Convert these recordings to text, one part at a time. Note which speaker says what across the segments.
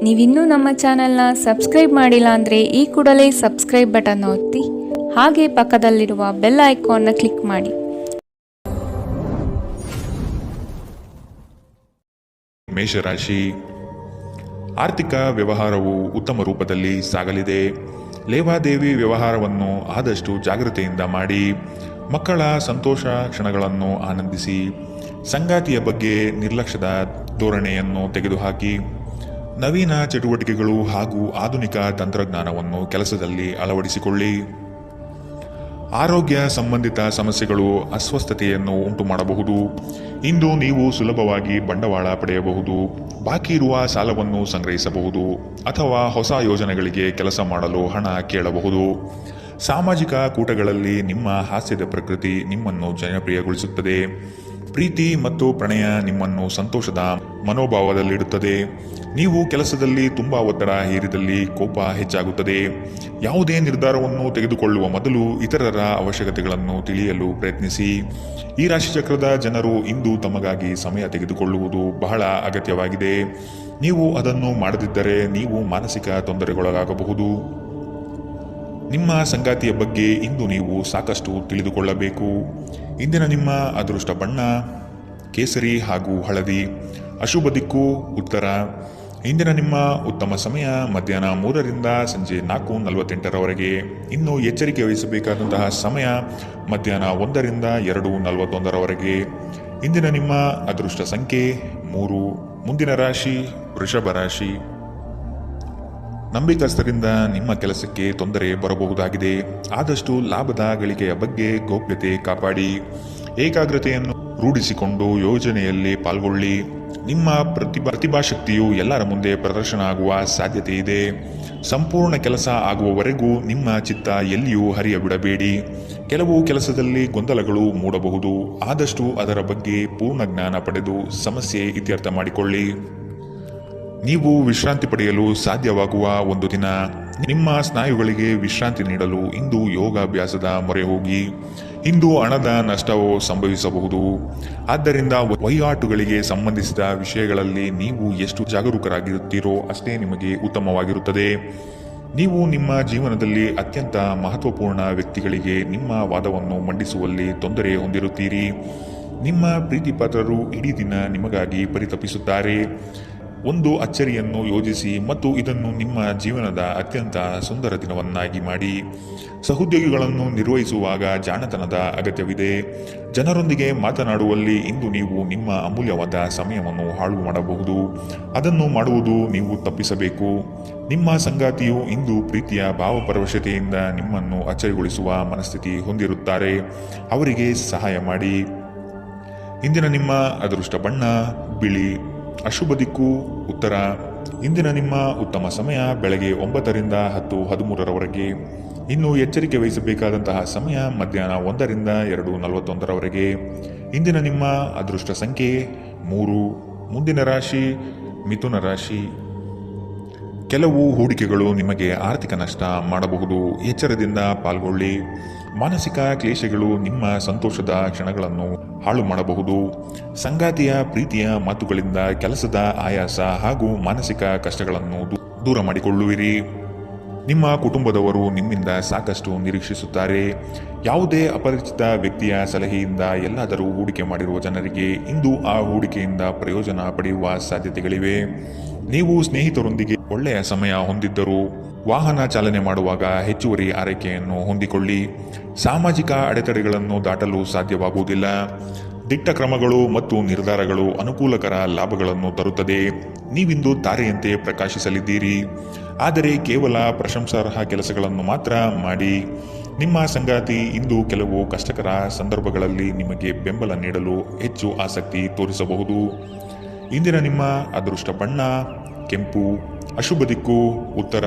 Speaker 1: ನೀವಿನ್ನೂ ನಮ್ಮ ಚಾನೆಲ್ನ ಸಬ್ಸ್ಕ್ರೈಬ್ ಮಾಡಿಲ್ಲ ಅಂದರೆ ಈ ಕೂಡಲೇ ಸಬ್ಸ್ಕ್ರೈಬ್ ಬಟನ್ ಒತ್ತಿ ಹಾಗೆ ಪಕ್ಕದಲ್ಲಿರುವ ಬೆಲ್ ಐಕಾನ್ನ ಕ್ಲಿಕ್ ಮಾಡಿ.
Speaker 2: ಮೇಷರಾಶಿ, ಆರ್ಥಿಕ ವ್ಯವಹಾರವು ಉತ್ತಮ ರೂಪದಲ್ಲಿ ಸಾಗಲಿದೆ. ಲೇವಾದೇವಿ ವ್ಯವಹಾರವನ್ನು ಆದಷ್ಟು ಜಾಗೃತೆಯಿಂದ ಮಾಡಿ. ಮಕ್ಕಳ ಸಂತೋಷ ಕ್ಷಣಗಳನ್ನು ಆನಂದಿಸಿ. ಸಂಗಾತಿಯ ಬಗ್ಗೆ ನಿರ್ಲಕ್ಷ್ಯದ ಧೋರಣೆಯನ್ನು ತೆಗೆದುಹಾಕಿ. ನವೀನ ಚಟುವಟಿಕೆಗಳು ಹಾಗೂ ಆಧುನಿಕ ತಂತ್ರಜ್ಞಾನವನ್ನು ಕೆಲಸದಲ್ಲಿ ಅಳವಡಿಸಿಕೊಳ್ಳಿ. ಆರೋಗ್ಯ ಸಂಬಂಧಿತ ಸಮಸ್ಯೆಗಳು ಅಸ್ವಸ್ಥತೆಯನ್ನು ಉಂಟು ಮಾಡಬಹುದು. ಇಂದು ನೀವು ಸುಲಭವಾಗಿ ಬಂಡವಾಳ ಪಡೆಯಬಹುದು. ಬಾಕಿ ಇರುವ ಸಾಲವನ್ನು ಸಂಗ್ರಹಿಸಬಹುದು ಅಥವಾ ಹೊಸ ಯೋಜನೆಗಳಿಗೆ ಕೆಲಸ ಮಾಡಲು ಹಣ ಕೇಳಬಹುದು. ಸಾಮಾಜಿಕ ಕೂಟಗಳಲ್ಲಿ ನಿಮ್ಮ ಹಾಸ್ಯದ ಪ್ರಕೃತಿ ನಿಮ್ಮನ್ನು ಜನಪ್ರಿಯಗೊಳಿಸುತ್ತದೆ. ಪ್ರೀತಿ ಮತ್ತು ಪ್ರಣಯ ನಿಮ್ಮನ್ನು ಸಂತೋಷದ ಮನೋಭಾವದಲ್ಲಿಡುತ್ತದೆ. ನೀವು ಕೆಲಸದಲ್ಲಿ ತುಂಬ ಒತ್ತಡ ಹೇರಿದಲ್ಲಿ ಕೋಪ ಹೆಚ್ಚಾಗುತ್ತದೆ. ಯಾವುದೇ ನಿರ್ಧಾರವನ್ನು ತೆಗೆದುಕೊಳ್ಳುವ ಮೊದಲು ಇತರರ ಅವಶ್ಯಕತೆಗಳನ್ನು ತಿಳಿಯಲು ಪ್ರಯತ್ನಿಸಿ. ಈ ರಾಶಿಚಕ್ರದ ಜನರು ಇಂದು ತಮಗಾಗಿ ಸಮಯ ತೆಗೆದುಕೊಳ್ಳುವುದು ಬಹಳ ಅಗತ್ಯವಾಗಿದೆ. ನೀವು ಅದನ್ನು ಮಾಡದಿದ್ದರೆ ನೀವು ಮಾನಸಿಕ ತೊಂದರೆಗೊಳಗಾಗಬಹುದು. ನಿಮ್ಮ ಸಂಗಾತಿಯ ಬಗ್ಗೆ ಇಂದು ನೀವು ಸಾಕಷ್ಟು ತಿಳಿದುಕೊಳ್ಳಬೇಕು. ಇಂದಿನ ನಿಮ್ಮ ಅದೃಷ್ಟ ಬಣ್ಣ ಕೇಸರಿ ಹಾಗೂ ಹಳದಿ. ಅಶುಭ ದಿಕ್ಕು ಉತ್ತರ. ಇಂದಿನ ನಿಮ್ಮ ಉತ್ತಮ ಸಮಯ ಮಧ್ಯಾಹ್ನ 3ರಿಂದ ಸಂಜೆ 4:48ರವರೆಗೆ. ಇನ್ನು ಎಚ್ಚರಿಕೆ ವಹಿಸಬೇಕಾದಂತಹ ಸಮಯ ಮಧ್ಯಾಹ್ನ 1ರಿಂದ 2:41ರವರೆಗೆ. ಇಂದಿನ ನಿಮ್ಮ ಅದೃಷ್ಟ ಸಂಖ್ಯೆ 3. ಮುಂದಿನ ರಾಶಿ ವೃಷಭ ರಾಶಿ. ನಂಬಿಕಸ್ಥರಿಂದ ನಿಮ್ಮ ಕೆಲಸಕ್ಕೆ ತೊಂದರೆ ಬರಬಹುದಾಗಿದೆ. ಆದಷ್ಟು ಲಾಭದ ಗಳಿಕೆಯ ಬಗ್ಗೆ ಗೌಪ್ಯತೆ ಕಾಪಾಡಿ. ಏಕಾಗ್ರತೆಯನ್ನು ರೂಢಿಸಿಕೊಂಡು ಯೋಜನೆಯಲ್ಲಿ ಪಾಲ್ಗೊಳ್ಳಿ. ನಿಮ್ಮ ಪ್ರತಿಭಾಶಕ್ತಿಯು ಎಲ್ಲರ ಮುಂದೆ ಪ್ರದರ್ಶನ ಆಗುವ ಸಾಧ್ಯತೆ ಇದೆ. ಸಂಪೂರ್ಣ ಕೆಲಸ ಆಗುವವರೆಗೂ ನಿಮ್ಮ ಚಿತ್ತ ಎಲ್ಲಿಯೂ ಹರಿಯಬಿಡಬೇಡಿ. ಕೆಲವು ಕೆಲಸದಲ್ಲಿ ಗೊಂದಲಗಳು ಮೂಡಬಹುದು. ಆದಷ್ಟು ಅದರ ಬಗ್ಗೆ ಪೂರ್ಣ ಜ್ಞಾನ ಪಡೆದು ಸಮಸ್ಯೆ ಇತ್ಯರ್ಥ ಮಾಡಿಕೊಳ್ಳಿ. ನೀವು ವಿಶ್ರಾಂತಿ ಪಡೆಯಲು ಸಾಧ್ಯವಾಗುವ ಒಂದು ದಿನ. ನಿಮ್ಮ ಸ್ನಾಯುಗಳಿಗೆ ವಿಶ್ರಾಂತಿ ನೀಡಲು ಇಂದು ಯೋಗಾಭ್ಯಾಸದ ಮೊರೆ ಹೋಗಿ. ಇಂದು ಹಣದ ನಷ್ಟವು ಸಂಭವಿಸಬಹುದು. ಆದ್ದರಿಂದ ವಹಿವಾಟುಗಳಿಗೆ ಸಂಬಂಧಿಸಿದ ವಿಷಯಗಳಲ್ಲಿ ನೀವು ಎಷ್ಟು ಜಾಗರೂಕರಾಗಿರುತ್ತೀರೋ ಅಷ್ಟೇ ನಿಮಗೆ ಉತ್ತಮವಾಗಿರುತ್ತದೆ. ನೀವು ನಿಮ್ಮ ಜೀವನದಲ್ಲಿ ಅತ್ಯಂತ ಮಹತ್ವಪೂರ್ಣ ವ್ಯಕ್ತಿಗಳಿಗೆ ನಿಮ್ಮ ವಾದವನ್ನು ಮಂಡಿಸುವಲ್ಲಿ ತೊಂದರೆ ಹೊಂದಿರುತ್ತೀರಿ. ನಿಮ್ಮ ಪ್ರೀತಿಪಾತ್ರರು ಇಡೀ ದಿನ ನಿಮಗಾಗಿ ಪರಿತಪಿಸುತ್ತಾರೆ. ಒಂದು ಅಚ್ಚರಿಯನ್ನು ಯೋಜಿಸಿ ಮತ್ತು ಇದನ್ನು ನಿಮ್ಮ ಜೀವನದ ಅತ್ಯಂತ ಸುಂದರ ದಿನವನ್ನಾಗಿ ಮಾಡಿ. ಸಹೋದ್ಯೋಗಿಗಳನ್ನು ನಿರ್ವಹಿಸುವಾಗ ಜಾಣತನದ ಅಗತ್ಯವಿದೆ. ಜನರೊಂದಿಗೆ ಮಾತನಾಡುವಲ್ಲಿ ಇಂದು ನೀವು ನಿಮ್ಮ ಅಮೂಲ್ಯವಾದ ಸಮಯವನ್ನು ಹಾಳು ಮಾಡಬಹುದು. ಅದನ್ನು ಮಾಡುವುದು ನೀವು ತಪ್ಪಿಸಬೇಕು. ನಿಮ್ಮ ಸಂಗಾತಿಯು ಇಂದು ಪ್ರೀತಿಯ ಭಾವಪರವಶತೆಯಿಂದ ನಿಮ್ಮನ್ನು ಅಚ್ಚರಿಗೊಳಿಸುವ ಮನಸ್ಥಿತಿ ಹೊಂದಿರುತ್ತಾರೆ. ಅವರಿಗೆ ಸಹಾಯ ಮಾಡಿ. ಇಂದಿನ ನಿಮ್ಮ ಅದೃಷ್ಟ ಬಣ್ಣ ಬಿಳಿ. ಅಶುಭ ದಿಕ್ಕು ಉತ್ತರ. ಇಂದಿನ ನಿಮ್ಮ ಉತ್ತಮ ಸಮಯ ಬೆಳಗ್ಗೆ 9ರಿಂದ 10:13ರವರೆಗೆ. ಇನ್ನು ಎಚ್ಚರಿಕೆ ವಹಿಸಬೇಕಾದಂತಹ ಸಮಯ ಮಧ್ಯಾಹ್ನ 1ರಿಂದ 2:41ರವರೆಗೆ. ಇಂದಿನ ನಿಮ್ಮ ಅದೃಷ್ಟ ಸಂಖ್ಯೆ 3. ಮುಂದಿನ ರಾಶಿ ಮಿಥುನ ರಾಶಿ. ಕೆಲವು ಹೂಡಿಕೆಗಳು ನಿಮಗೆ ಆರ್ಥಿಕ ನಷ್ಟ ಮಾಡಬಹುದು. ಎಚ್ಚರದಿಂದ ಪಾಲ್ಗೊಳ್ಳಿ. ಮಾನಸಿಕ ಕ್ಲೇಶಗಳು ನಿಮ್ಮ ಸಂತೋಷದ ಕ್ಷಣಗಳನ್ನು ಹಾಳು ಮಾಡಬಹುದು. ಸಂಗಾತಿಯ ಪ್ರೀತಿಯ ಮಾತುಗಳಿಂದ ಕೆಲಸದ ಆಯಾಸ ಹಾಗೂ ಮಾನಸಿಕ ಕಷ್ಟಗಳನ್ನು ದೂರ ಮಾಡಿಕೊಳ್ಳುವಿರಿ. ನಿಮ್ಮ ಕುಟುಂಬದವರು ನಿಮ್ಮಿಂದ ಸಾಕಷ್ಟು ನಿರೀಕ್ಷಿಸುತ್ತಾರೆ. ಯಾವುದೇ ಅಪರಿಚಿತ ವ್ಯಕ್ತಿಯ ಸಲಹೆಯಿಂದ ಎಲ್ಲಾದರೂ ಹೂಡಿಕೆ ಮಾಡಿರುವ ಜನರಿಗೆ ಇಂದು ಆ ಹೂಡಿಕೆಯಿಂದ ಪ್ರಯೋಜನ ಪಡೆಯುವ ಸಾಧ್ಯತೆಗಳಿವೆ. ನೀವು ಸ್ನೇಹಿತರೊಂದಿಗೆ ಒಳ್ಳೆಯ ಸಮಯ ಹೊಂದಿದ್ದರೂ ವಾಹನ ಚಾಲನೆ ಮಾಡುವಾಗ ಹೆಚ್ಚುವರಿ ಆರೈಕೆಯನ್ನು ಹೊಂದಿಕೊಳ್ಳಿ. ಸಾಮಾಜಿಕ ಅಡೆತಡೆಗಳನ್ನು ದಾಟಲು ಸಾಧ್ಯವಾಗುವುದಿಲ್ಲ. ದಿಟ್ಟ ಕ್ರಮಗಳು ಮತ್ತು ನಿರ್ಧಾರಗಳು ಅನುಕೂಲಕರ ಲಾಭಗಳನ್ನು ತರುತ್ತದೆ. ನೀವಿಂದು ತಾರೆಯಂತೆ ಪ್ರಕಾಶಿಸಲಿದ್ದೀರಿ. ಆದರೆ ಕೇವಲ ಪ್ರಶಂಸಾರ್ಹ ಕೆಲಸಗಳನ್ನು ಮಾತ್ರ ಮಾಡಿ. ನಿಮ್ಮ ಸಂಗಾತಿ ಇಂದು ಕೆಲವು ಕಷ್ಟಕರ ಸಂದರ್ಭಗಳಲ್ಲಿ ನಿಮಗೆ ಬೆಂಬಲ ನೀಡಲು ಹೆಚ್ಚು ಆಸಕ್ತಿ ತೋರಿಸಬಹುದು. ಇಂದಿನ ನಿಮ್ಮ ಅದೃಷ್ಟ ಬಣ್ಣ ಕೆಂಪು. ಅಶುಭ ದಿಕ್ಕು ಉತ್ತರ.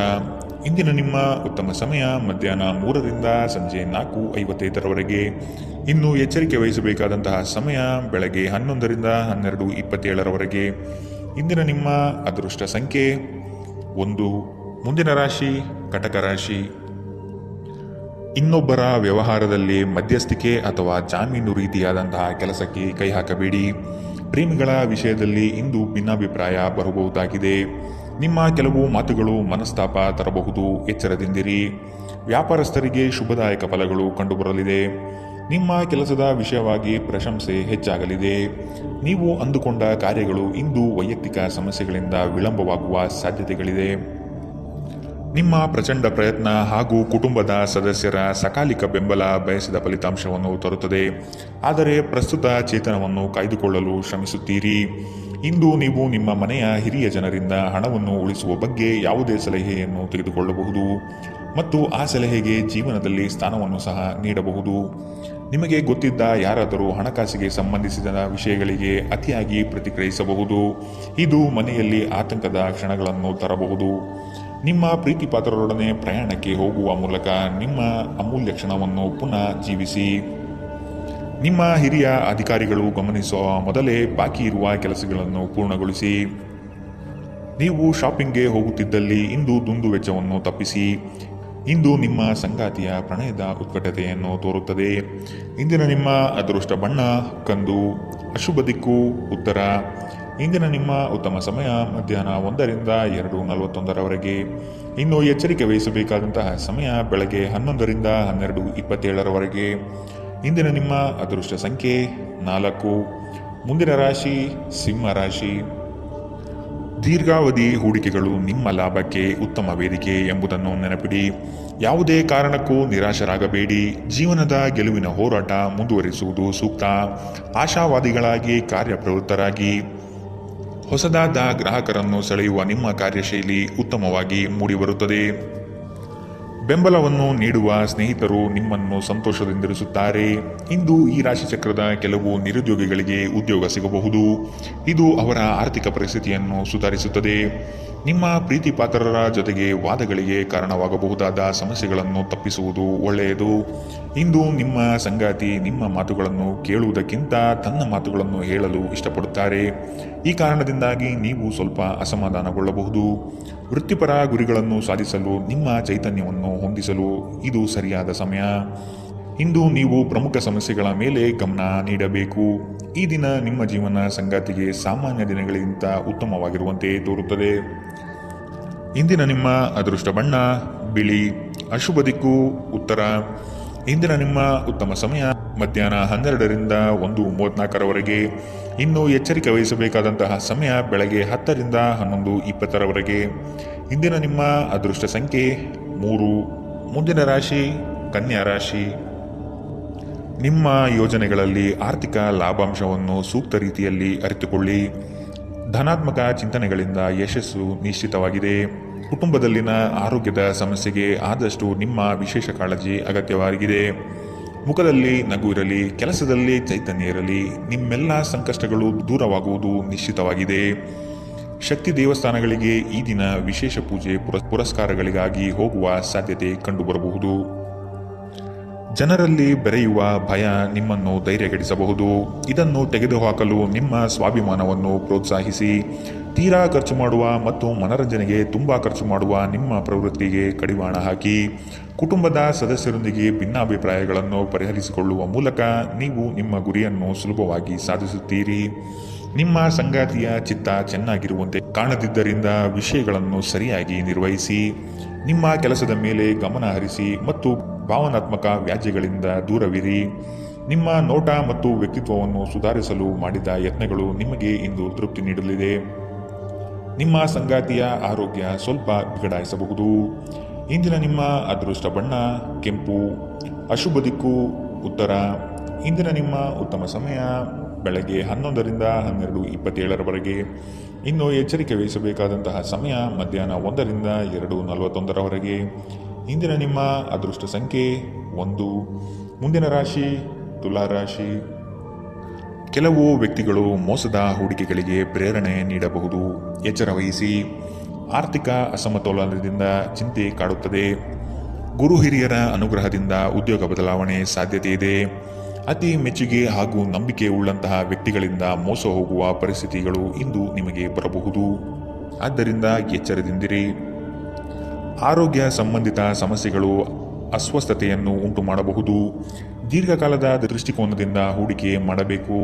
Speaker 2: ಇಂದಿನ ನಿಮ್ಮ ಉತ್ತಮ ಸಮಯ ಮಧ್ಯಾಹ್ನ 3ರಿಂದ ಸಂಜೆ 4:55ರವರೆಗೆ. ಇನ್ನು ಎಚ್ಚರಿಕೆ ವಹಿಸಬೇಕಾದಂತಹ ಸಮಯ ಬೆಳಗ್ಗೆ 11ರಿಂದ 12:27ರವರೆಗೆ. ಇಂದಿನ ನಿಮ್ಮ ಅದೃಷ್ಟ ಸಂಖ್ಯೆ 1. ಮುಂದಿನ ರಾಶಿ ಕಟಕ ರಾಶಿ. ಇನ್ನೊಬ್ಬರ ವ್ಯವಹಾರದಲ್ಲಿ ಮಧ್ಯಸ್ಥಿಕೆ ಅಥವಾ ಜಾಮೀನು ರೀತಿಯಾದಂತಹ ಕೆಲಸಕ್ಕೆ ಕೈ ಹಾಕಬೇಡಿ. ಪ್ರೇಮಿಗಳ ವಿಷಯದಲ್ಲಿ ಇಂದು ಭಿನ್ನಾಭಿಪ್ರಾಯ ಬರಬಹುದಾಗಿದೆ. ನಿಮ್ಮ ಕೆಲವು ಮಾತುಗಳು ಮನಸ್ತಾಪ ತರಬಹುದು, ಎಚ್ಚರದಿಂದಿರಿ. ವ್ಯಾಪಾರಸ್ಥರಿಗೆ ಶುಭದಾಯಕ ಫಲಗಳು ಕಂಡುಬರಲಿದೆ. ನಿಮ್ಮ ಕೆಲಸದ ವಿಷಯವಾಗಿ ಪ್ರಶಂಸೆ ಹೆಚ್ಚಾಗಲಿದೆ. ನೀವು ಅಂದುಕೊಂಡ ಕಾರ್ಯಗಳು ಇಂದು ವೈಯಕ್ತಿಕ ಸಮಸ್ಯೆಗಳಿಂದ ವಿಳಂಬವಾಗುವ ಸಾಧ್ಯತೆಗಳಿದೆ. ನಿಮ್ಮ ಪ್ರಚಂಡ ಪ್ರಯತ್ನ ಹಾಗೂ ಕುಟುಂಬದ ಸದಸ್ಯರ ಸಕಾಲಿಕ ಬೆಂಬಲ ಬಯಸಿದ ಫಲಿತಾಂಶವನ್ನು ತರುತ್ತದೆ. ಆದರೆ ಪ್ರಸ್ತುತ ಚೇತನವನ್ನು ಕಾಯ್ದುಕೊಳ್ಳಲು ಶ್ರಮಿಸುತ್ತೀರಿ. ಇಂದು ನೀವು ನಿಮ್ಮ ಮನೆಯ ಹಿರಿಯ ಜನರಿಂದ ಹಣವನ್ನು ಉಳಿಸುವ ಬಗ್ಗೆ ಯಾವುದೇ ಸಲಹೆಯನ್ನು ತೆಗೆದುಕೊಳ್ಳಬಹುದು ಮತ್ತು ಆ ಸಲಹೆಗೆ ಜೀವನದಲ್ಲಿ ಸ್ಥಾನವನ್ನು ಸಹ ನೀಡಬಹುದು. ನಿಮಗೆ ಗೊತ್ತಿದ್ದ ಯಾರಾದರೂ ಹಣಕಾಸಿಗೆ ಸಂಬಂಧಿಸಿದ ವಿಷಯಗಳಿಗೆ ಅತಿಯಾಗಿ ಪ್ರತಿಕ್ರಿಯಿಸಬಹುದು. ಇದು ಮನೆಯಲ್ಲಿ ಆತಂಕದ ಕ್ಷಣಗಳನ್ನು ತರಬಹುದು. ನಿಮ್ಮ ಪ್ರೀತಿಪಾತ್ರರೊಡನೆ ಪ್ರಯಾಣಕ್ಕೆ ಹೋಗುವ ಮೂಲಕ ನಿಮ್ಮ ಅಮೂಲ್ಯ ಕ್ಷಣವನ್ನು ಪುನಃ ಜೀವಿಸಿ. ನಿಮ್ಮ ಹಿರಿಯ ಅಧಿಕಾರಿಗಳು ಗಮನಿಸುವ ಮೊದಲೇ ಬಾಕಿ ಇರುವ ಕೆಲಸಗಳನ್ನು ಪೂರ್ಣಗೊಳಿಸಿ. ನೀವು ಶಾಪಿಂಗ್ಗೆ ಹೋಗುತ್ತಿದ್ದಲ್ಲಿ ಇಂದು ದುಂದು ವೆಚ್ಚವನ್ನು ತಪ್ಪಿಸಿ. ಇಂದು ನಿಮ್ಮ ಸಂಗಾತಿಯ ಪ್ರಣಯದ ಉತ್ಕಟತೆಯನ್ನು ತೋರುತ್ತದೆ. ಇಂದಿನ ನಿಮ್ಮ ಅದೃಷ್ಟ ಬಣ್ಣ ಕಂದು, ಅಶುಭ ದಿಕ್ಕು ಉತ್ತರ. ಇಂದಿನ ನಿಮ್ಮ ಉತ್ತಮ ಸಮಯ ಮಧ್ಯಾಹ್ನ 1ರಿಂದ 2:41 ಇನ್ನು ಎಚ್ಚರಿಕೆ ವಹಿಸಬೇಕಾದಂತಹ ಸಮಯ ಬೆಳಗ್ಗೆ 11ರಿಂದ 12:27 ಇಂದಿನ ನಿಮ್ಮ ಅದೃಷ್ಟ ಸಂಖ್ಯೆ 4. ಮುಂದಿನ ರಾಶಿ ಸಿಂಹ ರಾಶಿ. ದೀರ್ಘಾವಧಿ ಹೂಡಿಕೆಗಳು ನಿಮ್ಮ ಲಾಭಕ್ಕೆ ಉತ್ತಮ ವೇದಿಕೆ ಎಂಬುದನ್ನು ನೆನಪಿಡಿ. ಯಾವುದೇ ಕಾರಣಕ್ಕೂ ನಿರಾಶರಾಗಬೇಡಿ. ಜೀವನದ ಗೆಲುವಿನ ಹೋರಾಟ ಮುಂದುವರಿಸುವುದು ಸೂಕ್ತ. ಆಶಾವಾದಿಗಳಾಗಿ ಕಾರ್ಯಪ್ರವೃತ್ತರಾಗಿ. ಹೊಸದಾದ ಗ್ರಾಹಕರನ್ನು ಸೆಳೆಯುವ ನಿಮ್ಮ ಕಾರ್ಯಶೈಲಿ ಉತ್ತಮವಾಗಿ ಮೂಡಿಬರುತ್ತದೆ. ಬೆಂಬಲವನ್ನು ನೀಡುವ ಸ್ನೇಹಿತರು ನಿಮ್ಮನ್ನು ಸಂತೋಷದಿಂದಿರಿಸುತ್ತಾರೆ. ಇಂದು ಈ ರಾಶಿಚಕ್ರದ ಕೆಲವು ನಿರುದ್ಯೋಗಿಗಳಿಗೆ ಉದ್ಯೋಗ ಸಿಗಬಹುದು. ಇದು ಅವರ ಆರ್ಥಿಕ ಪರಿಸ್ಥಿತಿಯನ್ನು ಸುಧಾರಿಸುತ್ತದೆ. ನಿಮ್ಮ ಪ್ರೀತಿಪಾತ್ರರ ಜೊತೆಗೆ ವಾದಗಳಿಗೆ ಕಾರಣವಾಗಬಹುದಾದ ಸಮಸ್ಯೆಗಳನ್ನು ತಪ್ಪಿಸುವುದು ಒಳ್ಳೆಯದು. ಇಂದು ನಿಮ್ಮ ಸಂಗಾತಿ ನಿಮ್ಮ ಮಾತುಗಳನ್ನು ಕೇಳುವುದಕ್ಕಿಂತ ತನ್ನ ಮಾತುಗಳನ್ನು ಹೇಳಲು ಇಷ್ಟಪಡುತ್ತಾರೆ. ಈ ಕಾರಣದಿಂದಾಗಿ ನೀವು ಸ್ವಲ್ಪ ಅಸಮಾಧಾನಗೊಳ್ಳಬಹುದು. ವೃತ್ತಿಪರ ಗುರಿಗಳನ್ನು ಸಾಧಿಸಲು ನಿಮ್ಮ ಚೈತನ್ಯವನ್ನು ಹೊಂದಿಸಲು ಇದು ಸರಿಯಾದ ಸಮಯ. ಇಂದು ನೀವು ಪ್ರಮುಖ ಸಮಸ್ಯೆಗಳ ಮೇಲೆ ಗಮನ ನೀಡಬೇಕು. ಈ ದಿನ ನಿಮ್ಮ ಜೀವನ ಸಂಗಾತಿಗೆ ಸಾಮಾನ್ಯ ದಿನಗಳಿಗಿಂತ ಉತ್ತಮವಾಗಿರುವಂತೆ ತೋರುತ್ತದೆ. ಇಂದಿನ ನಿಮ್ಮ ಅದೃಷ್ಟ ಬಣ್ಣ ಬಿಳಿ, ಅಶುಭ ದಿಕ್ಕು ಉತ್ತರ. ಇಂದಿನ ನಿಮ್ಮ ಉತ್ತಮ ಸಮಯ ಮಧ್ಯಾಹ್ನ 12ರಿಂದ 1:34 ಇನ್ನು ಎಚ್ಚರಿಕೆ ವಹಿಸಬೇಕಾದಂತಹ ಸಮಯ ಬೆಳಗ್ಗೆ 10ರಿಂದ 11:20 ಇಂದಿನ ನಿಮ್ಮ ಅದೃಷ್ಟ ಸಂಖ್ಯೆ 3. ಮುಂದಿನ ರಾಶಿ ಕನ್ಯಾ ರಾಶಿ. ನಿಮ್ಮ ಯೋಜನೆಗಳಲ್ಲಿ ಆರ್ಥಿಕ ಲಾಭಾಂಶವನ್ನು ಸೂಕ್ತ ರೀತಿಯಲ್ಲಿ ಅರಿತುಕೊಳ್ಳಿ. ಧನಾತ್ಮಕ ಚಿಂತನೆಗಳಿಂದ ಯಶಸ್ಸು ನಿಶ್ಚಿತವಾಗಿದೆ. ಕುಟುಂಬದಲ್ಲಿನ ಆರೋಗ್ಯದ ಸಮಸ್ಯೆಗೆ ಆದಷ್ಟು ನಿಮ್ಮ ವಿಶೇಷ ಕಾಳಜಿ ಅಗತ್ಯವಾಗಿದೆ. ಮುಖದಲ್ಲಿ ನಗು ಇರಲಿ, ಕೆಲಸದಲ್ಲಿ ಚೈತನ್ಯ ಇರಲಿ. ನಿಮ್ಮೆಲ್ಲ ಸಂಕಷ್ಟಗಳು ದೂರವಾಗುವುದು ನಿಶ್ಚಿತವಾಗಿದೆ. ಶಕ್ತಿ ದೇವಸ್ಥಾನಗಳಿಗೆ ಈ ದಿನ ವಿಶೇಷ ಪೂಜೆ ಪುರಸ್ಕಾರಗಳಿಗಾಗಿ ಹೋಗುವ ಸಾಧ್ಯತೆ ಕಂಡುಬರಬಹುದು. ಜನರಲ್ಲಿ ಬೆರೆಯುವ ಭಯ ನಿಮ್ಮನ್ನು ಧೈರ್ಯಗೆಡಿಸಬಹುದು. ಇದನ್ನು ತೆಗೆದುಹಾಕಲು ನಿಮ್ಮ ಸ್ವಾಭಿಮಾನವನ್ನು ಪ್ರೋತ್ಸಾಹಿಸಿ. ತೀರಾ ಖರ್ಚು ಮಾಡುವ ಮತ್ತು ಮನರಂಜನೆಗೆ ತುಂಬ ಖರ್ಚು ಮಾಡುವ ನಿಮ್ಮ ಪ್ರವೃತ್ತಿಗೆ ಕಡಿವಾಣ ಹಾಕಿ. ಕುಟುಂಬದ ಸದಸ್ಯರೊಂದಿಗೆ ಭಿನ್ನಾಭಿಪ್ರಾಯಗಳನ್ನು ಪರಿಹರಿಸಿಕೊಳ್ಳುವ ಮೂಲಕ ನೀವು ನಿಮ್ಮ ಗುರಿಯನ್ನು ಸುಲಭವಾಗಿ ಸಾಧಿಸುತ್ತೀರಿ. ನಿಮ್ಮ ಸಂಗಾತಿಯ ಚಿತ್ತ ಚೆನ್ನಾಗಿರುವಂತೆ ಕಾಣದಿದ್ದರಿಂದ ವಿಷಯಗಳನ್ನು ಸರಿಯಾಗಿ ನಿರ್ವಹಿಸಿ. ನಿಮ್ಮ ಕೆಲಸದ ಮೇಲೆ ಗಮನ ಹರಿಸಿ ಮತ್ತು ಭಾವನಾತ್ಮಕ ವ್ಯಾಜ್ಯಗಳಿಂದ ದೂರವಿರಿ. ನಿಮ್ಮ ನೋಟ ಮತ್ತು ವ್ಯಕ್ತಿತ್ವವನ್ನು ಸುಧಾರಿಸಲು ಮಾಡಿದ ಯತ್ನಗಳು ನಿಮಗೆ ಇಂದು ತೃಪ್ತಿ ನೀಡಲಿದೆ. ನಿಮ್ಮ ಸಂಗಾತಿಯ ಆರೋಗ್ಯ ಸ್ವಲ್ಪ ಬಿಗಡಾಯಿಸಬಹುದು. ಇಂದಿನ ನಿಮ್ಮ ಅದೃಷ್ಟ ಬಣ್ಣ ಕೆಂಪು, ಅಶುಭ ದಿಕ್ಕು ಉತ್ತರ. ಇಂದಿನ ನಿಮ್ಮ ಉತ್ತಮ ಸಮಯ ಬೆಳಗ್ಗೆ 11ರಿಂದ 12:27 ಇನ್ನು ಎಚ್ಚರಿಕೆ ವಹಿಸಬೇಕಾದಂತಹ ಸಮಯ ಮಧ್ಯಾಹ್ನ 1ರಿಂದ 2:41 ಇಂದಿನ ನಿಮ್ಮ ಅದೃಷ್ಟ ಸಂಖ್ಯೆ 1. ಮುಂದಿನ ರಾಶಿ ತುಲಾ ರಾಶಿ. ಕೆಲವು ವ್ಯಕ್ತಿಗಳು ಮೋಸದ ಹೂಡಿಕೆಗಳಿಗೆ ಪ್ರೇರಣೆ ನೀಡಬಹುದು. ಎಚ್ಚರ ವಹಿಸಿ. ಆರ್ಥಿಕ ಅಸಮತೋಲನದಿಂದ ಚಿಂತೆ ಕಾಡುತ್ತದೆ. ಗುರು ಹಿರಿಯರ ಅನುಗ್ರಹದಿಂದ ಉದ್ಯೋಗ ಬದಲಾವಣೆ ಸಾಧ್ಯತೆ ಇದೆ. ಅತಿ ಮೆಚ್ಚುಗೆ ಹಾಗೂ ನಂಬಿಕೆ ಉಳ್ಳಂತಹ ವ್ಯಕ್ತಿಗಳಿಂದ ಮೋಸ ಹೋಗುವ ಪರಿಸ್ಥಿತಿಗಳು ಇಂದು ನಿಮಗೆ ಬರಬಹುದು. ಆದ್ದರಿಂದ ಎಚ್ಚರದಿಂದಿರಿ. ಆರೋಗ್ಯ ಸಂಬಂಧಿತ ಸಮಸ್ಯೆಗಳು ಅಸ್ವಸ್ಥತೆಯನ್ನು ಉಂಟು ಮಾಡಬಹುದು. ದೀರ್ಘಕಾಲದ ದೃಷ್ಟಿಕೋನದಿಂದ ಹೂಡಿಕೆ ಮಾಡಬೇಕು.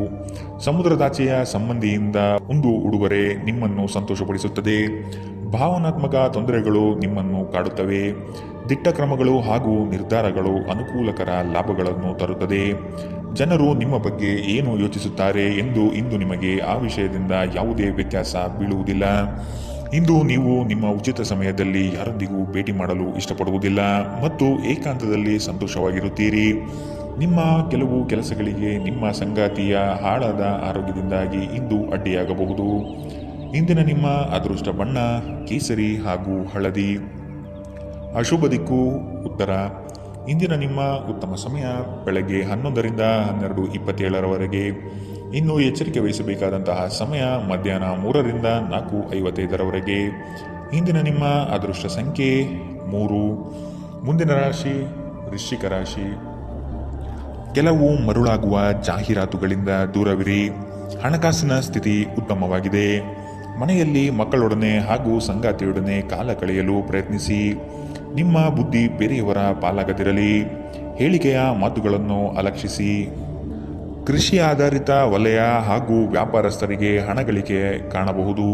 Speaker 2: ಸಮುದ್ರದಾಚೆಯ ಸಂಬಂಧಿಯಿಂದ ಒಂದು ಉಡುಗೊರೆ ನಿಮ್ಮನ್ನು ಸಂತೋಷಪಡಿಸುತ್ತದೆ. ಭಾವನಾತ್ಮಕ ತೊಂದರೆಗಳು ನಿಮ್ಮನ್ನು ಕಾಡುತ್ತವೆ. ದಿಟ್ಟ ಕ್ರಮಗಳು ಹಾಗೂ ನಿರ್ಧಾರಗಳು ಅನುಕೂಲಕರ ಲಾಭಗಳನ್ನು ತರುತ್ತದೆ. ಜನರು ನಿಮ್ಮ ಬಗ್ಗೆ ಏನು ಯೋಚಿಸುತ್ತಾರೆ ಎಂದು ಇಂದು ನಿಮಗೆ ಆ ವಿಷಯದಿಂದ ಯಾವುದೇ ವ್ಯತ್ಯಾಸ ಬೀಳುವುದಿಲ್ಲ. ಇಂದು ನೀವು ನಿಮ್ಮ ಉಚಿತ ಸಮಯದಲ್ಲಿ ಯಾರೊಂದಿಗೂ ಭೇಟಿ ಮಾಡಲು ಇಷ್ಟಪಡುವುದಿಲ್ಲ ಮತ್ತು ಏಕಾಂತದಲ್ಲಿ ಸಂತೋಷವಾಗಿರುತ್ತೀರಿ. ನಿಮ್ಮ ಕೆಲವು ಕೆಲಸಗಳಿಗೆ ನಿಮ್ಮ ಸಂಗಾತಿಯ ಹಾಳಾದ ಆರೋಗ್ಯದಿಂದಾಗಿ ಇಂದು ಅಡ್ಡಿಯಾಗಬಹುದು. ಇಂದಿನ ನಿಮ್ಮ ಅದೃಷ್ಟ ಬಣ್ಣ ಕೇಸರಿ ಹಾಗೂ ಹಳದಿ. ಅಶುಭ ದಿಕ್ಕು ಉತ್ತರ. ಇಂದಿನ ನಿಮ್ಮ ಉತ್ತಮ ಸಮಯ ಬೆಳಗ್ಗೆ 11ರಿಂದ 12:27 ಇನ್ನು ಎಚ್ಚರಿಕೆ ವಹಿಸಬೇಕಾದಂತಹ ಸಮಯ ಮಧ್ಯಾಹ್ನ 3ರಿಂದ 4:55 ಇಂದಿನ ನಿಮ್ಮ ಅದೃಷ್ಟ ಸಂಖ್ಯೆ 3. ಮುಂದಿನ ರಾಶಿ ವೃಶ್ಚಿಕ ರಾಶಿ. ಕೆಲವು ಮರುಳಾಗುವ ಜಾಹೀರಾತುಗಳಿಂದ ದೂರವಿರಿ. ಹಣಕಾಸಿನ ಸ್ಥಿತಿ ಉತ್ತಮವಾಗಿದೆ. ಮನೆಯಲ್ಲಿ ಮಕ್ಕಳೊಡನೆ ಹಾಗೂ ಸಂಗಾತಿಯೊಡನೆ ಕಾಲ ಕಳೆಯಲು ಪ್ರಯತ್ನಿಸಿ. ನಿಮ್ಮ ಬುದ್ಧಿ ಬೇರೆಯವರ ಪಾಲಾಗದಿರಲಿ. ಹೇಳಿಕೆಯ ಮಾತುಗಳನ್ನು ಅಲಕ್ಷಿಸಿ. ಕೃಷಿ ಆಧಾರಿತ ವಲಯ ಹಾಗೂ ವ್ಯಾಪಾರಸ್ಥರಿಗೆ ಹಣ ಗಳಿಕೆ ಕಾಣಬಹುದು.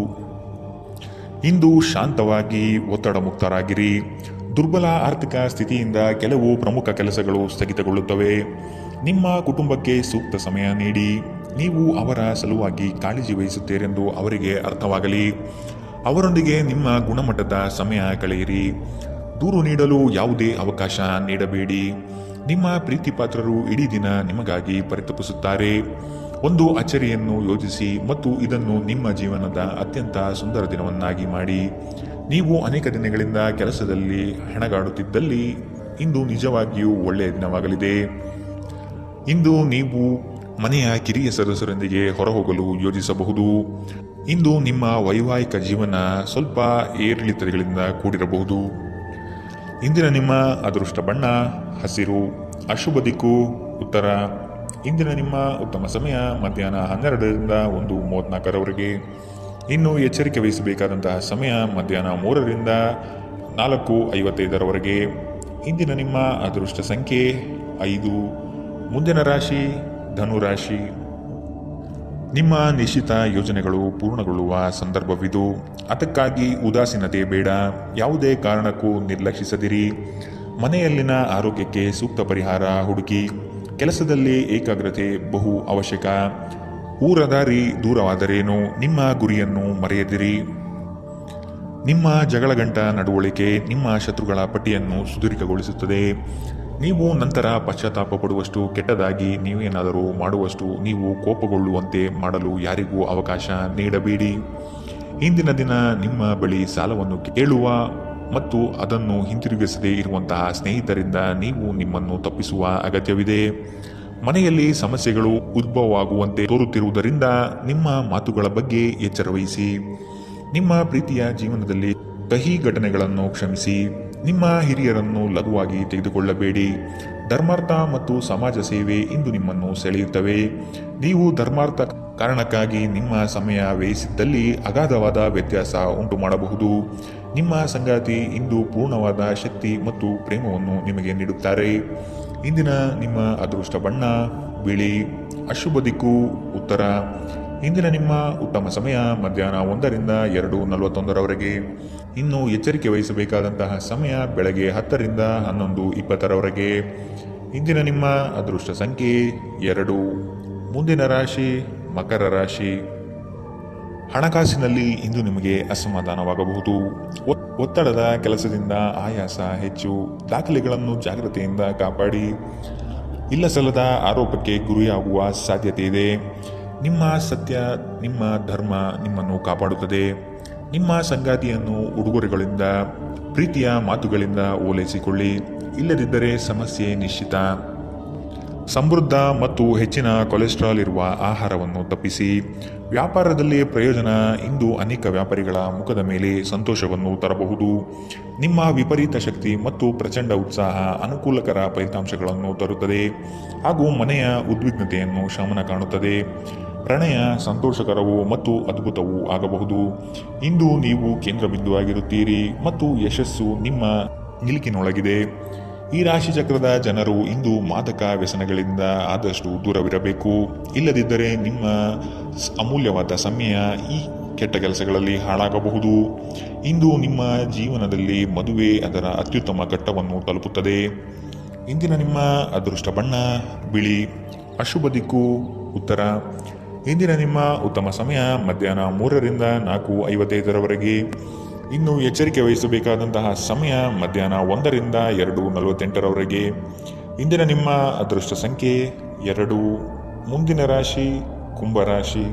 Speaker 2: ಇಂದು ಶಾಂತವಾಗಿ ಒತ್ತಡ ಮುಕ್ತರಾಗಿರಿ. ದುರ್ಬಲ ಆರ್ಥಿಕ ಸ್ಥಿತಿಯಿಂದ ಕೆಲವು ಪ್ರಮುಖ ಕೆಲಸಗಳು ಸ್ಥಗಿತಗೊಳ್ಳುತ್ತವೆ. ನಿಮ್ಮ ಕುಟುಂಬಕ್ಕೆ ಸೂಕ್ತ ಸಮಯ ನೀಡಿ. ನೀವು ಅವರ ಸಲುವಾಗಿ ಕಾಳಜಿ ವಹಿಸುತ್ತೀರೆಂದು ಅವರಿಗೆ ಅರ್ಥವಾಗಲಿ. ಅವರೊಂದಿಗೆ ನಿಮ್ಮ ಗುಣಮಟ್ಟದ ಸಮಯ ಕಳೆಯಿರಿ. ದೂರು ನೀಡಲು ಯಾವುದೇ ಅವಕಾಶ ನೀಡಬೇಡಿ. ನಿಮ್ಮ ಪ್ರೀತಿಪಾತ್ರರು ಇಡೀ ದಿನ ನಿಮಗಾಗಿ ಪರಿತಪಿಸುತ್ತಾರೆ. ಒಂದು ಅಚ್ಚರಿಯನ್ನು ಯೋಜಿಸಿ ಮತ್ತು ಇದನ್ನು ನಿಮ್ಮ ಜೀವನದ ಅತ್ಯಂತ ಸುಂದರ ದಿನವನ್ನಾಗಿ ಮಾಡಿ. ನೀವು ಅನೇಕ ದಿನಗಳಿಂದ ಕೆಲಸದಲ್ಲಿ ಹೆಣಗಾಡುತ್ತಿದ್ದಲ್ಲಿ ಇಂದು ನಿಜವಾಗಿಯೂ ಒಳ್ಳೆಯ ದಿನವಾಗಲಿದೆ. ಇಂದು ನೀವು ಮನೆಯ ಕಿರಿಯ ಸದಸ್ಯರೊಂದಿಗೆ ಹೊರಹೋಗಲು ಯೋಜಿಸಬಹುದು. ಇಂದು ನಿಮ್ಮ ವೈವಾಹಿಕ ಜೀವನ ಸ್ವಲ್ಪ ಏರಿಳಿತಗಳಿಂದ ಕೂಡಿರಬಹುದು. ಇಂದಿನ ನಿಮ್ಮ ಅದೃಷ್ಟ ಬಣ್ಣ ಹಸಿರು. ಅಶುಭ ದಿಕ್ಕು ಉತ್ತರ. ಇಂದಿನ ನಿಮ್ಮ ಉತ್ತಮ ಸಮಯ ಮಧ್ಯಾಹ್ನ 12ರಿಂದ 1:34 ಇನ್ನು ಎಚ್ಚರಿಕೆ ವಹಿಸಬೇಕಾದಂತಹ ಸಮಯ ಮಧ್ಯಾಹ್ನ 3ರಿಂದ 4:55 ಇಂದಿನ ನಿಮ್ಮ ಅದೃಷ್ಟ ಸಂಖ್ಯೆ 5. ಮುಂದಿನ ರಾಶಿ ಧನುರಾಶಿ. ನಿಮ್ಮ ನಿಶ್ಚಿತ ಯೋಜನೆಗಳು ಪೂರ್ಣಗೊಳ್ಳುವ ಸಂದರ್ಭವಿದು. ಅದಕ್ಕಾಗಿ ಉದಾಸೀನತೆ ಬೇಡ. ಯಾವುದೇ ಕಾರಣಕ್ಕೂ ನಿರ್ಲಕ್ಷಿಸದಿರಿ. ಮನೆಯಲ್ಲಿನ ಆರೋಗ್ಯಕ್ಕೆ ಸೂಕ್ತ ಪರಿಹಾರ ಹುಡುಕಿ. ಕೆಲಸದಲ್ಲಿ ಏಕಾಗ್ರತೆ ಬಹು ಅವಶ್ಯಕ. ಊರದಾರಿ ದೂರವಾದರೇನು, ನಿಮ್ಮ ಗುರಿಯನ್ನು ಮರೆಯದಿರಿ. ನಿಮ್ಮ ಜಗಳಗಂಟ ನಡವಳಿಕೆ ನಿಮ್ಮ ಶತ್ರುಗಳ ಪಟ್ಟಿಯನ್ನು ಸುದೀರ್ಘಗೊಳಿಸುತ್ತದೆ. ನೀವು ನಂತರ ಪಶ್ಚಾತ್ತಾಪ ಪಡುವಷ್ಟು ಕೆಟ್ಟದಾಗಿ ನೀವೇನಾದರೂ ಮಾಡುವಷ್ಟು ನೀವು ಕೋಪಗೊಳ್ಳುವಂತೆ ಮಾಡಲು ಯಾರಿಗೂ ಅವಕಾಶ ನೀಡಬೇಡಿ. ಇಂದಿನ ದಿನ ನಿಮ್ಮ ಬಳಿ ಸಾಲವನ್ನು ಕೇಳುವ ಮತ್ತು ಅದನ್ನು ಹಿಂತಿರುಗಿಸದೇ ಇರುವಂತಹ ಸ್ನೇಹಿತರಿಂದ ನೀವು ನಿಮ್ಮನ್ನು ತಪ್ಪಿಸುವ ಅಗತ್ಯವಿದೆ. ಮನೆಯಲ್ಲಿ ಸಮಸ್ಯೆಗಳು ಉದ್ಭವವಾಗುವಂತೆ ತೋರುತ್ತಿರುವುದರಿಂದ ನಿಮ್ಮ ಮಾತುಗಳ ಬಗ್ಗೆ ಎಚ್ಚರ ವಹಿಸಿ. ನಿಮ್ಮ ಪ್ರೀತಿಯ ಜೀವನದಲ್ಲಿ ಕಹಿ ಘಟನೆಗಳನ್ನು ಕ್ಷಮಿಸಿ. ನಿಮ್ಮ ಹಿರಿಯರನ್ನು ಲಘುವಾಗಿ ತೆಗೆದುಕೊಳ್ಳಬೇಡಿ. ಧರ್ಮಾರ್ಥ ಮತ್ತು ಸಮಾಜ ಸೇವೆ ಇಂದು ನಿಮ್ಮನ್ನು ಸೆಳೆಯುತ್ತವೆ. ನೀವು ಧರ್ಮಾರ್ಥ ಕಾರಣಕ್ಕಾಗಿ ನಿಮ್ಮ ಸಮಯ ವ್ಯಯಿಸಿದ್ದಲ್ಲಿ ಅಗಾಧವಾದ ವ್ಯತ್ಯಾಸ ಉಂಟು ಮಾಡಬಹುದು. ನಿಮ್ಮ ಸಂಗಾತಿ ಇಂದು ಪೂರ್ಣವಾದ ಶಕ್ತಿ ಮತ್ತು ಪ್ರೇಮವನ್ನು ನಿಮಗೆ ನೀಡುತ್ತಾರೆ. ಇಂದಿನ ನಿಮ್ಮ ಅದೃಷ್ಟ ಬಣ್ಣ ಬಿಳಿ. ಅಶುಭ ದಿಕ್ಕು ಉತ್ತರ. ಇಂದಿನ ನಿಮ್ಮ ಉತ್ತಮ ಸಮಯ ಮಧ್ಯಾಹ್ನ 1ರಿಂದ 2:41 ಇನ್ನು ಎಚ್ಚರಿಕೆ ವಹಿಸಬೇಕಾದಂತಹ ಸಮಯ ಬೆಳಗ್ಗೆ 10ರಿಂದ 11:20 ಇಂದಿನ ನಿಮ್ಮ ಅದೃಷ್ಟ ಸಂಖ್ಯೆ 2. ಮುಂದಿನ ರಾಶಿ ಮಕರ ರಾಶಿ. ಹಣಕಾಸಿನಲ್ಲಿ ಇಂದು ನಿಮಗೆ ಅಸಮಾಧಾನವಾಗಬಹುದು. ಒತ್ತಡದ ಕೆಲಸದಿಂದ ಆಯಾಸ ಹೆಚ್ಚು. ದಾಖಲೆಗಳನ್ನು ಜಾಗ್ರತೆಯಿಂದ ಕಾಪಾಡಿ. ಇಲ್ಲಸಲ್ಲದ ಆರೋಪಕ್ಕೆ ಗುರಿಯಾಗುವ ಸಾಧ್ಯತೆ ಇದೆ. ನಿಮ್ಮ ಸತ್ಯ ನಿಮ್ಮ ಧರ್ಮ ನಿಮ್ಮನ್ನು ಕಾಪಾಡುತ್ತದೆ. ನಿಮ್ಮ ಸಂಗಾತಿಯನ್ನು ಉಡುಗೊರೆಗಳಿಂದ ಪ್ರೀತಿಯ ಮಾತುಗಳಿಂದ ಓಲೈಸಿಕೊಳ್ಳಿ. ಇಲ್ಲದಿದ್ದರೆ ಸಮಸ್ಯೆ ನಿಶ್ಚಿತ. ಸಮೃದ್ಧ ಮತ್ತು ಹೆಚ್ಚಿನ ಕೊಲೆಸ್ಟ್ರಾಲ್ ಇರುವ ಆಹಾರವನ್ನು ತಪ್ಪಿಸಿ. ವ್ಯಾಪಾರದಲ್ಲಿ ಪ್ರಯೋಜನ ಇಂದು ಅನೇಕ ವ್ಯಾಪಾರಿಗಳ ಮುಖದ ಮೇಲೆ ಸಂತೋಷವನ್ನು ತರಬಹುದು. ನಿಮ್ಮ ವಿಪರೀತ ಶಕ್ತಿ ಮತ್ತು ಪ್ರಚಂಡ ಉತ್ಸಾಹ ಅನುಕೂಲಕರ ಫಲಿತಾಂಶಗಳನ್ನು ತರುತ್ತದೆ ಹಾಗೂ ಮನೆಯ ಉದ್ವಿಗ್ನತೆಯನ್ನು ಶಮನ ಕಾಣುತ್ತದೆ. ಪ್ರಣಯ ಸಂತೋಷಕರವೂ ಮತ್ತು ಅದ್ಭುತವೂ ಆಗಬಹುದು. ಇಂದು ನೀವು ಕೇಂದ್ರಬಿಂದುವಾಗಿರುತ್ತೀರಿ ಮತ್ತು ಯಶಸ್ಸು ನಿಮ್ಮ ನಿಲುಕಿನೊಳಗಿದೆ. ಈ ರಾಶಿ ಚಕ್ರದ ಜನರು ಇಂದು ಮಾದಕ ವ್ಯಸನಗಳಿಂದ ಆದಷ್ಟು ದೂರವಿರಬೇಕು. ಇಲ್ಲದಿದ್ದರೆ ನಿಮ್ಮ ಅಮೂಲ್ಯವಾದ ಸಮಯ ಈ ಕೆಟ್ಟ ಕೆಲಸಗಳಲ್ಲಿ ಹಾಳಾಗಬಹುದು. ಇಂದು ನಿಮ್ಮ ಜೀವನದಲ್ಲಿ ಮದುವೆ ಅದರ ಅತ್ಯುತ್ತಮ ಘಟ್ಟವನ್ನು ತಲುಪುತ್ತದೆ. ಇಂದಿನ ನಿಮ್ಮ ಅದೃಷ್ಟ ಬಣ್ಣ ಬಿಳಿ. ಅಶುಭ ದಿಕ್ಕು ಉತ್ತರ. ಇಂದಿನ ನಿಮ್ಮ ಉತ್ತಮ ಸಮಯ ಮಧ್ಯಾಹ್ನ 3ರಿಂದ 4:55 ಇನ್ನು ಎಚ್ಚರಿಕೆ ವಹಿಸಬೇಕಾದಂತಹ ಸಮಯ ಮಧ್ಯಾಹ್ನ 1ರಿಂದ 2:48 ಇಂದಿನ ನಿಮ್ಮ ಅದೃಷ್ಟ ಸಂಖ್ಯೆ 2. ಮುಂದಿನ ರಾಶಿ ಕುಂಭರಾಶಿ.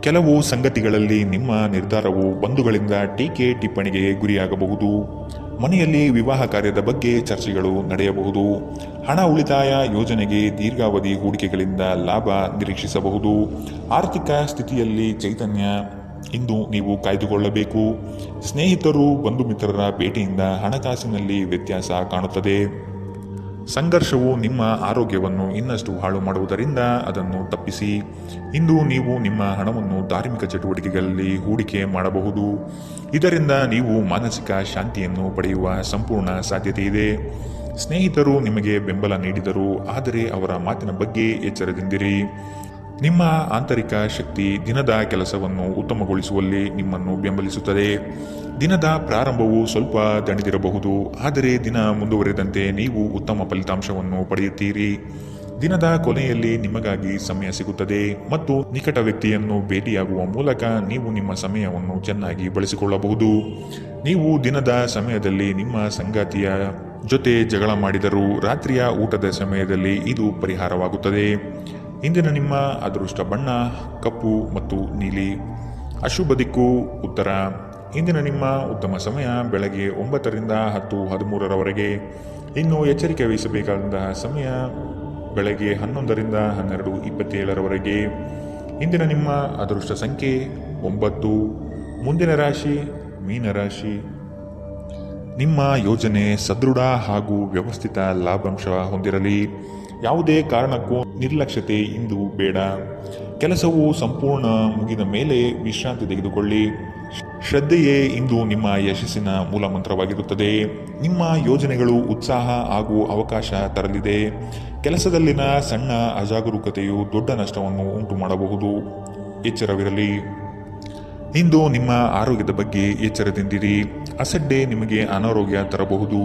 Speaker 2: ಕೆಲವು ಸಂಗತಿಗಳಲ್ಲಿ ನಿಮ್ಮ ನಿರ್ಧಾರವು ಬಂಧುಗಳಿಂದ ಟೀಕೆ ಟಿಪ್ಪಣಿಗೆ ಗುರಿಯಾಗಬಹುದು. ಮನೆಯಲ್ಲಿ ವಿವಾಹ ಕಾರ್ಯದ ಬಗ್ಗೆ ಚರ್ಚೆಗಳು ನಡೆಯಬಹುದು. ಹಣ ಉಳಿತಾಯ ಯೋಜನೆಗೆ ದೀರ್ಘಾವಧಿ ಹೂಡಿಕೆಗಳಿಂದ ಲಾಭ ನಿರೀಕ್ಷಿಸಬಹುದು. ಆರ್ಥಿಕ ಸ್ಥಿತಿಯಲ್ಲಿ ಚೈತನ್ಯ ಇಂದು ನೀವು ಕಾಯ್ದುಕೊಳ್ಳಬೇಕು. ಸ್ನೇಹಿತರು ಬಂಧು ಮಿತ್ರರ ಭೇಟಿಯಿಂದ ಹಣಕಾಸಿನಲ್ಲಿ ವ್ಯತ್ಯಾಸ ಕಾಣುತ್ತದೆ. ಸಂಘರ್ಷವು ನಿಮ್ಮ ಆರೋಗ್ಯವನ್ನು ಇನ್ನಷ್ಟು ಹಾಳು ಮಾಡುವುದರಿಂದ ಅದನ್ನು ತಪ್ಪಿಸಿ. ಇಂದು ನೀವು ನಿಮ್ಮ ಹಣವನ್ನು ಧಾರ್ಮಿಕ ಚಟುವಟಿಕೆಗಳಲ್ಲಿ ಹೂಡಿಕೆ ಮಾಡಬಹುದು. ಇದರಿಂದ ನೀವು ಮಾನಸಿಕ ಶಾಂತಿಯನ್ನು ಪಡೆಯುವ ಸಂಪೂರ್ಣ ಸಾಧ್ಯತೆ ಇದೆ. ಸ್ನೇಹಿತರು ನಿಮಗೆ ಬೆಂಬಲ ನೀಡಿದರು, ಆದರೆ ಅವರ ಮಾತಿನ ಬಗ್ಗೆ ಎಚ್ಚರದಿಂದಿರಿ. ನಿಮ್ಮ ಆಂತರಿಕ ಶಕ್ತಿ ದಿನದ ಕೆಲಸವನ್ನು ಉತ್ತಮಗೊಳಿಸುವಲ್ಲಿ ನಿಮ್ಮನ್ನು ಬೆಂಬಲಿಸುತ್ತದೆ. ದಿನದ ಪ್ರಾರಂಭವು ಸ್ವಲ್ಪ ದಣಿದಿರಬಹುದು, ಆದರೆ ದಿನ ಮುಂದುವರೆದಂತೆ ನೀವು ಉತ್ತಮ ಫಲಿತಾಂಶವನ್ನು ಪಡೆಯುತ್ತೀರಿ. ದಿನದ ಕೊನೆಯಲ್ಲಿ ನಿಮಗಾಗಿ ಸಮಯ ಸಿಗುತ್ತದೆ ಮತ್ತು ನಿಕಟ ವ್ಯಕ್ತಿಯನ್ನು ಭೇಟಿಯಾಗುವ ಮೂಲಕ ನೀವು ನಿಮ್ಮ ಸಮಯವನ್ನು ಚೆನ್ನಾಗಿ ಬಳಸಿಕೊಳ್ಳಬಹುದು. ನೀವು ದಿನದ ಸಮಯದಲ್ಲಿ ನಿಮ್ಮ ಸಂಗಾತಿಯ ಜೊತೆ ಜಗಳ ಮಾಡಿದರೂ ರಾತ್ರಿಯ ಊಟದ ಸಮಯದಲ್ಲಿ ಇದು ಪರಿಹಾರವಾಗುತ್ತದೆ. ಇಂದಿನ ನಿಮ್ಮ ಅದೃಷ್ಟ ಬಣ್ಣ ಕಪ್ಪು ಮತ್ತು ನೀಲಿ. ಅಶುಭ ದಿಕ್ಕು ಉತ್ತರ. ಇಂದಿನ ನಿಮ್ಮ ಉತ್ತಮ ಸಮಯ ಬೆಳಗ್ಗೆ 9ರಿಂದ 10:13 ಇನ್ನು ಎಚ್ಚರಿಕೆ ವಹಿಸಬೇಕಾದಂತಹ ಸಮಯ ಬೆಳಗ್ಗೆ 11ರಿಂದ 12:27 ಇಂದಿನ ನಿಮ್ಮ ಅದೃಷ್ಟ ಸಂಖ್ಯೆ 9. ಮುಂದಿನ ರಾಶಿ ಮೀನರಾಶಿ. ನಿಮ್ಮ ಯೋಜನೆ ಸದೃಢ ಹಾಗೂ ವ್ಯವಸ್ಥಿತ ಲಾಭಾಂಶ ಹೊಂದಿರಲಿ. ಯಾವುದೇ ಕಾರಣಕ್ಕೂ ನಿರ್ಲಕ್ಷ್ಯತೆ ಇಂದು ಬೇಡ. ಕೆಲಸವು ಸಂಪೂರ್ಣ ಮುಗಿದ ಮೇಲೆ ವಿಶ್ರಾಂತಿ ತೆಗೆದುಕೊಳ್ಳಿ. ಶ್ರದ್ಧೆಯೇ ಇಂದು ನಿಮ್ಮ ಯಶಸ್ಸಿನ ಮೂಲಮಂತ್ರವಾಗಿರುತ್ತದೆ. ನಿಮ್ಮ ಯೋಜನೆಗಳು ಉತ್ಸಾಹ ಹಾಗೂ ಅವಕಾಶ ತರಲಿದೆ. ಕೆಲಸದಲ್ಲಿನ ಸಣ್ಣ ಅಜಾಗರೂಕತೆಯು ದೊಡ್ಡ ನಷ್ಟವನ್ನು ಉಂಟು ಮಾಡಬಹುದು. ಎಚ್ಚರವಿರಲಿ. ಇಂದು ನಿಮ್ಮ ಆರೋಗ್ಯದ ಬಗ್ಗೆ ಎಚ್ಚರದಿಂದಿರಿ. ಅಸಡ್ಡೆ ನಿಮಗೆ ಅನಾರೋಗ್ಯ ತರಬಹುದು.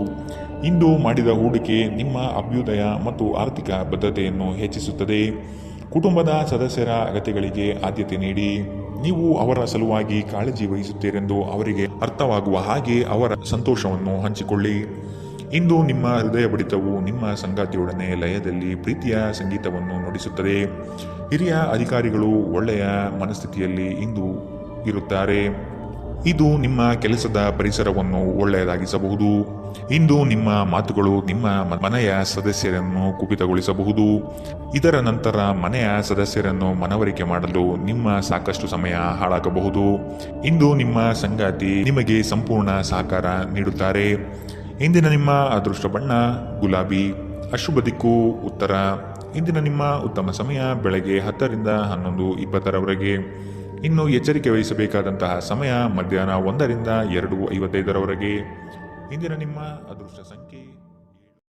Speaker 2: ಇಂದು ಮಾಡಿದ ಹೂಡಿಕೆ ನಿಮ್ಮ ಅಭ್ಯುದಯ ಮತ್ತು ಆರ್ಥಿಕ ಬದ್ಧತೆಯನ್ನು ಹೆಚ್ಚಿಸುತ್ತದೆ. ಕುಟುಂಬದ ಸದಸ್ಯರ ಅಗತ್ಯಗಳಿಗೆ ಆದ್ಯತೆ ನೀಡಿ. ನೀವು ಅವರ ಸಲುವಾಗಿ ಕಾಳಜಿ ವಹಿಸುತ್ತೀರೆಂದು ಅವರಿಗೆ ಅರ್ಥವಾಗುವ ಹಾಗೆ ಅವರ ಸಂತೋಷವನ್ನು ಹಂಚಿಕೊಳ್ಳಿ. ಇಂದು ನಿಮ್ಮ ಹೃದಯ ಬಡಿತವು ನಿಮ್ಮ ಸಂಗಾತಿಯೊಡನೆ ಲಯದಲ್ಲಿ ಪ್ರೀತಿಯ ಸಂಗೀತವನ್ನು ನುಡಿಸುತ್ತದೆ. ಹಿರಿಯ ಅಧಿಕಾರಿಗಳು ಒಳ್ಳೆಯ ಮನಸ್ಥಿತಿಯಲ್ಲಿ ಇಂದು ಇರುತ್ತಾರೆ. ಇದು ನಿಮ್ಮ ಕೆಲಸದ ಪರಿಸರವನ್ನು ಒಳ್ಳೆಯದಾಗಿಸಬಹುದು. ಇಂದು ನಿಮ್ಮ ಮಾತುಗಳು ನಿಮ್ಮ ಮನೆಯ ಸದಸ್ಯರನ್ನು ಕುಪಿತಗೊಳಿಸಬಹುದು. ಇದರ ನಂತರ ಮನೆಯ ಸದಸ್ಯರನ್ನು ಮನವರಿಕೆ ಮಾಡಲು ನಿಮ್ಮ ಸಾಕಷ್ಟು ಸಮಯ ಹಾಳಾಗಬಹುದು. ಇಂದು ನಿಮ್ಮ ಸಂಗಾತಿ ನಿಮಗೆ ಸಂಪೂರ್ಣ ಸಹಕಾರ ನೀಡುತ್ತಾರೆ. ಇಂದಿನ ನಿಮ್ಮ ಅದೃಷ್ಟ ಬಣ್ಣ ಗುಲಾಬಿ. ಅಶುಭ ದಿಕ್ಕು ಉತ್ತರ. ಇಂದಿನ ನಿಮ್ಮ ಉತ್ತಮ ಸಮಯ ಬೆಳಗ್ಗೆ 10ರಿಂದ 11:20 ಇನ್ನು ಎಚ್ಚರಿಕೆ ವಹಿಸಬೇಕಾದಂತಹ ಸಮಯ ಮಧ್ಯಾಹ್ನ 1ರಿಂದ 2:55 ಇಂದಿನ ನಿಮ್ಮ ಅದೃಷ್ಟ ಸಂಖ್ಯೆ